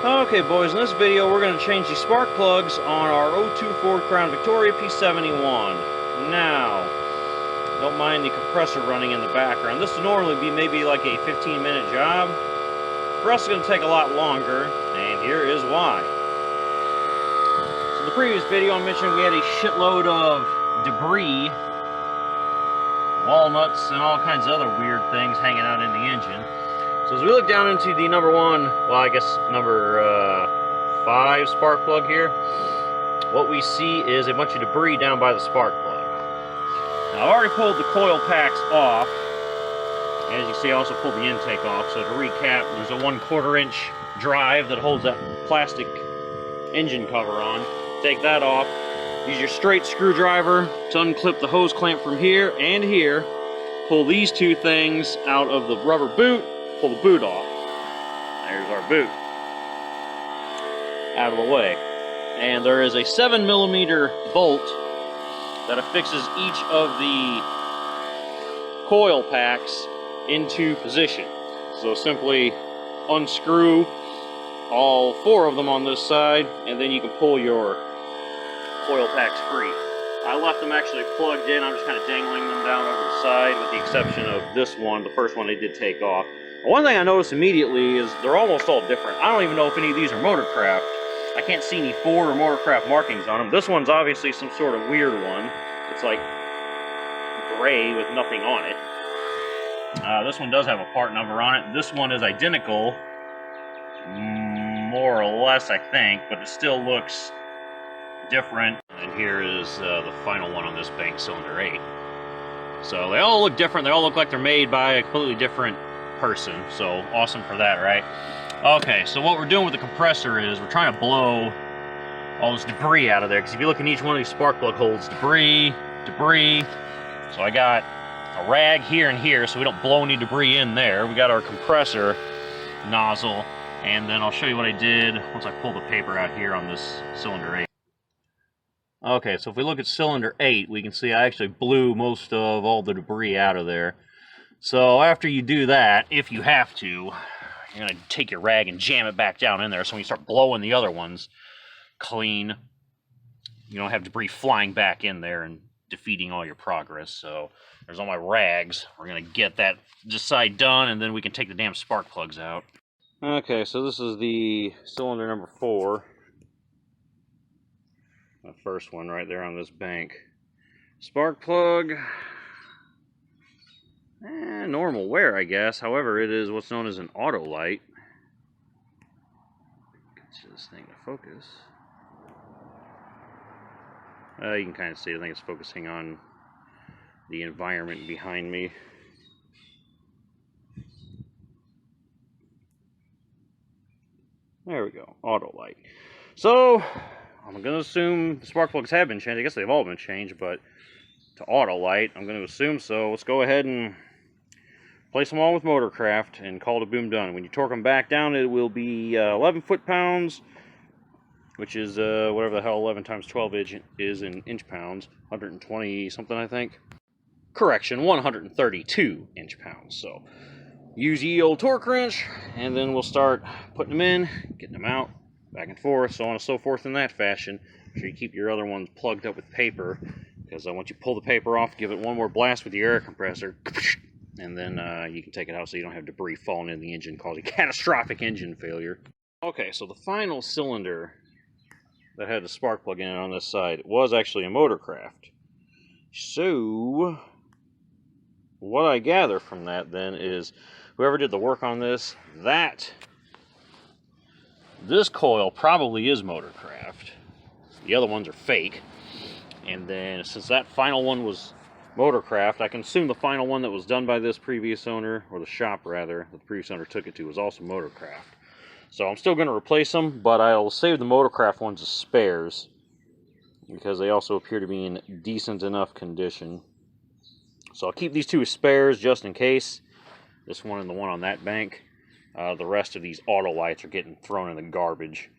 Okay, boys, in this video we're going to change the spark plugs on our '02 Ford Crown Victoria P71. Now, don't mind the compressor running in the background. This would normally be maybe like a 15-minute job. For us, it's going to take a lot longer, and here is why. So in the previous video I mentioned we had a shitload of debris, walnuts, and all kinds of other weird things hanging out in the engine. So as we look down into the number 5 spark plug here, what we see is a bunch of debris down by the spark plug. Now I've already pulled the coil packs off. As you can see, I also pulled the intake off. So to recap, there's a 1/4 inch drive that holds that plastic engine cover on. Take that off. Use your straight screwdriver to unclip the hose clamp from here and here. Pull these two things out of the rubber boot. Pull the boot off. There's our boot. Out of the way. And there is a 7mm bolt that affixes each of the coil packs into position. So simply unscrew all 4 of them on this side, and then you can pull your coil packs free. I left them actually plugged in. I'm just kind of dangling them down over the side, with the exception of this one, the first one they did take off. One thing I noticed immediately is they're almost all different. I don't even know if any of these are Motorcraft. I can't see any Ford or Motorcraft markings on them. This one's obviously some sort of weird one. It's like gray with nothing on it. This one does have a part number on it. This one is identical, more or less, I think, but it still looks different. And here is the final one on this bank, cylinder 8. So they all look different. They all look like they're made by a completely different person. So awesome for that, right? Okay, so what we're doing with the compressor is we're trying to blow all this debris out of there, because if you look in each one of these spark plug holes, debris. So I got a rag here and here so we don't blow any debris in there. We got our compressor nozzle, and then I'll show you what I did once I pull the paper out here on this cylinder 8. Okay, so if we look at cylinder 8, we can see I actually blew most of all the debris out of there. So after you do that, if you have to, you're going to take your rag and jam it back down in there, so when you start blowing the other ones clean, you don't have debris flying back in there and defeating all your progress. So there's all my rags. We're going to get that this side done, and then we can take the damn spark plugs out. Okay, so this is the cylinder number 4. The first one right there on this bank. Spark plug. Normal wear, I guess. However, it is what's known as an auto light. Get this thing to focus. You can kind of see it. I think it's focusing on the environment behind me. There we go. Auto light. So, I'm going to assume the spark plugs have been changed. I guess they've all been changed, but to auto light, I'm going to assume so. Let's go ahead and place them all with Motorcraft and call it a boom done. When you torque them back down, it will be 11 foot-pounds, which is whatever the hell 11 times 12 is in inch-pounds. 120 something, I think. Correction, 132 inch-pounds. So use ye old torque wrench, and then we'll start putting them in, getting them out, back and forth, so on and so forth in that fashion. Make sure you keep your other ones plugged up with paper, because once you pull the paper off, give it one more blast with your air compressor, and then you can take it out so you don't have debris falling in the engine, causing catastrophic engine failure. Okay, so the final cylinder that had the spark plug in it on this side was actually a Motorcraft. So what I gather from that then is whoever did the work on this coil probably is Motorcraft. The other ones are fake. And then since that final one was Motorcraft, I can assume the final one that was done by this previous owner, or the shop rather, that the previous owner took it to, was also Motorcraft. So I'm still going to replace them, but I'll save the Motorcraft ones as spares, because they also appear to be in decent enough condition. So I'll keep these 2 as spares just in case. This one and the one on that bank. The rest of these auto lights are getting thrown in the garbage.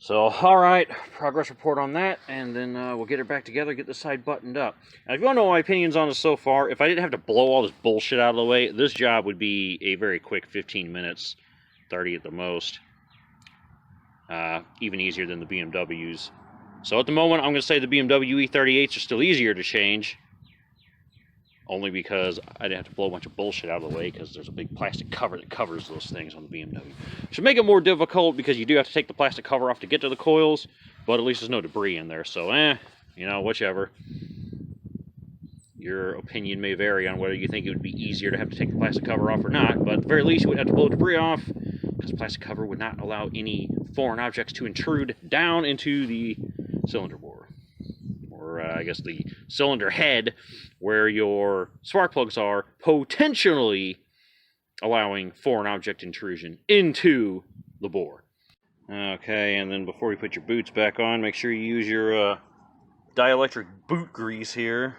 So, alright, progress report on that, and then we'll get it back together, get this side buttoned up. Now, if you want to know my opinions on this so far, if I didn't have to blow all this bullshit out of the way, this job would be a very quick 15 minutes, 30 at the most. even easier than the BMWs. So at the moment, I'm going to say the BMW E38s are still easier to change, only because I didn't have to blow a bunch of bullshit out of the way, because there's a big plastic cover that covers those things on the BMW. Should make it more difficult, because you do have to take the plastic cover off to get to the coils, but at least there's no debris in there, so you know, whichever. Your opinion may vary on whether you think it would be easier to have to take the plastic cover off or not, but at the very least you would have to blow debris off, because the plastic cover would not allow any foreign objects to intrude down into the cylinder bore. Or I guess the cylinder head, where your spark plugs are, potentially allowing foreign object intrusion into the bore. Okay, and then before you put your boots back on, make sure you use your dielectric boot grease here.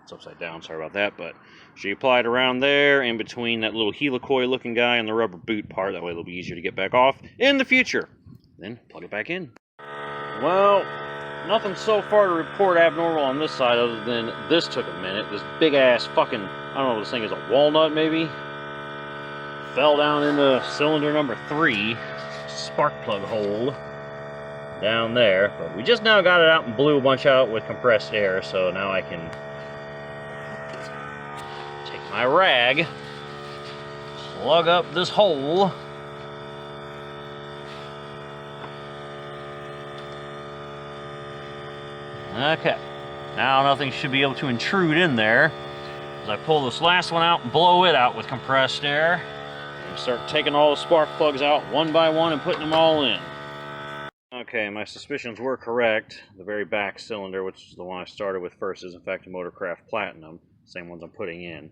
It's upside down, sorry about that, but so you apply it around there, in between that little helicoil looking guy and the rubber boot part. That way it'll be easier to get back off in the future. Then plug it back in. Well, nothing so far to report abnormal on this side, other than this took a minute. This big ass fucking, I don't know what this thing is, a walnut maybe? Fell down into cylinder number 3, spark plug hole down there. But we just now got it out and blew a bunch out with compressed air, so now I can take my rag, plug up this hole. Okay, now nothing should be able to intrude in there. As I pull this last one out and blow it out with compressed air, and start taking all the spark plugs out one by one and putting them all in. Okay, my suspicions were correct. The very back cylinder, which is the one I started with first, is in fact a Motorcraft Platinum. Same ones I'm putting in.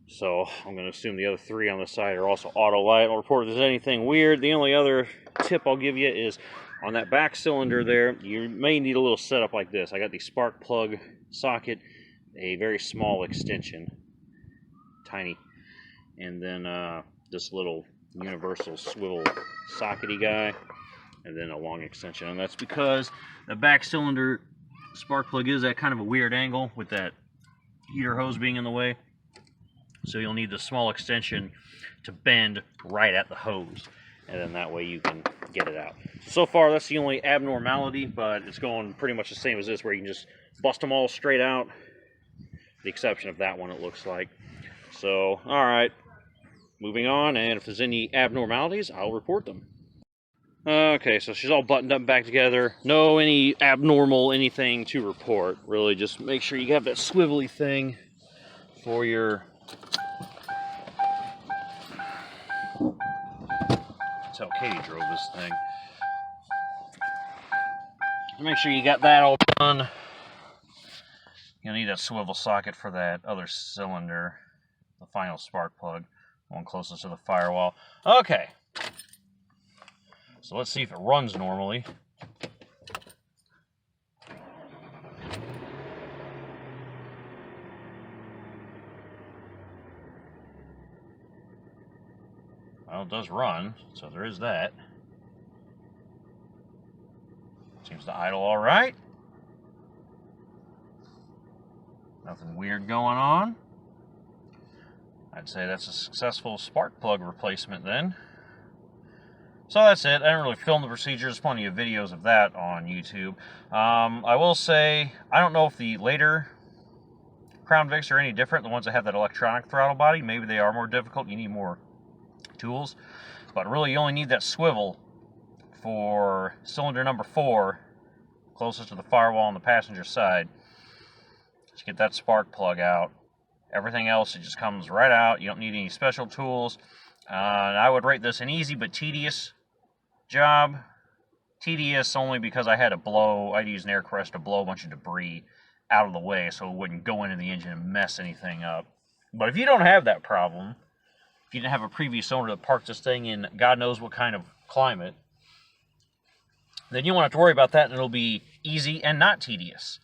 So I'm going to assume the other 3 on the side are also Autolite. I'll report if there's anything weird. The only other tip I'll give you is on that back cylinder there, you may need a little setup like this. I got the spark plug socket, a very small extension, tiny, and then this little universal swivel sockety guy, and then a long extension. And that's because the back cylinder spark plug is at kind of a weird angle with that heater hose being in the way. So you'll need the small extension to bend right at the hose, and then that way you can get it out. So far that's the only abnormality, but it's going pretty much the same as this, where you can just bust them all straight out. The exception of that one, it looks like. So, alright, moving on, and if there's any abnormalities, I'll report them. Okay, so she's all buttoned up and back together. No any abnormal anything to report. Really just make sure you have that swivelly thing for your... That's how Katie drove this thing. Make sure you got that all done. You'll need that swivel socket for that other cylinder, the final spark plug, one closest to the firewall. Okay, so let's see if it runs normally. Well, it does run, so there is that. Seems to idle all right. Nothing weird going on. I'd say that's a successful spark plug replacement then. So that's it. I didn't really film the procedure. There's plenty of videos of that on YouTube. I will say, I don't know if the later Crown Vics are any different. The ones that have that electronic throttle body, maybe they are more difficult. You need more tools. But really, you only need that swivel for cylinder number 4, closest to the firewall on the passenger side, to get that spark plug out. Everything else, it just comes right out. You don't need any special tools. I would rate this an easy but tedious job. Tedious only because I'd use an air compressor to blow a bunch of debris out of the way so it wouldn't go into the engine and mess anything up. But if you don't have that problem, if you didn't have a previous owner that parked this thing in God knows what kind of climate, then you won't have to worry about that, and it'll be easy and not tedious.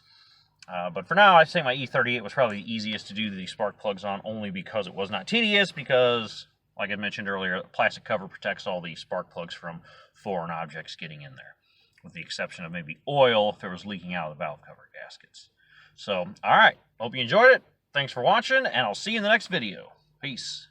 But for now, I'd say my E38 was probably the easiest to do the spark plugs on, only because it was not tedious, because, like I mentioned earlier, the plastic cover protects all the spark plugs from foreign objects getting in there, with the exception of maybe oil if it was leaking out of the valve cover gaskets. So, alright, hope you enjoyed it. Thanks for watching, and I'll see you in the next video. Peace.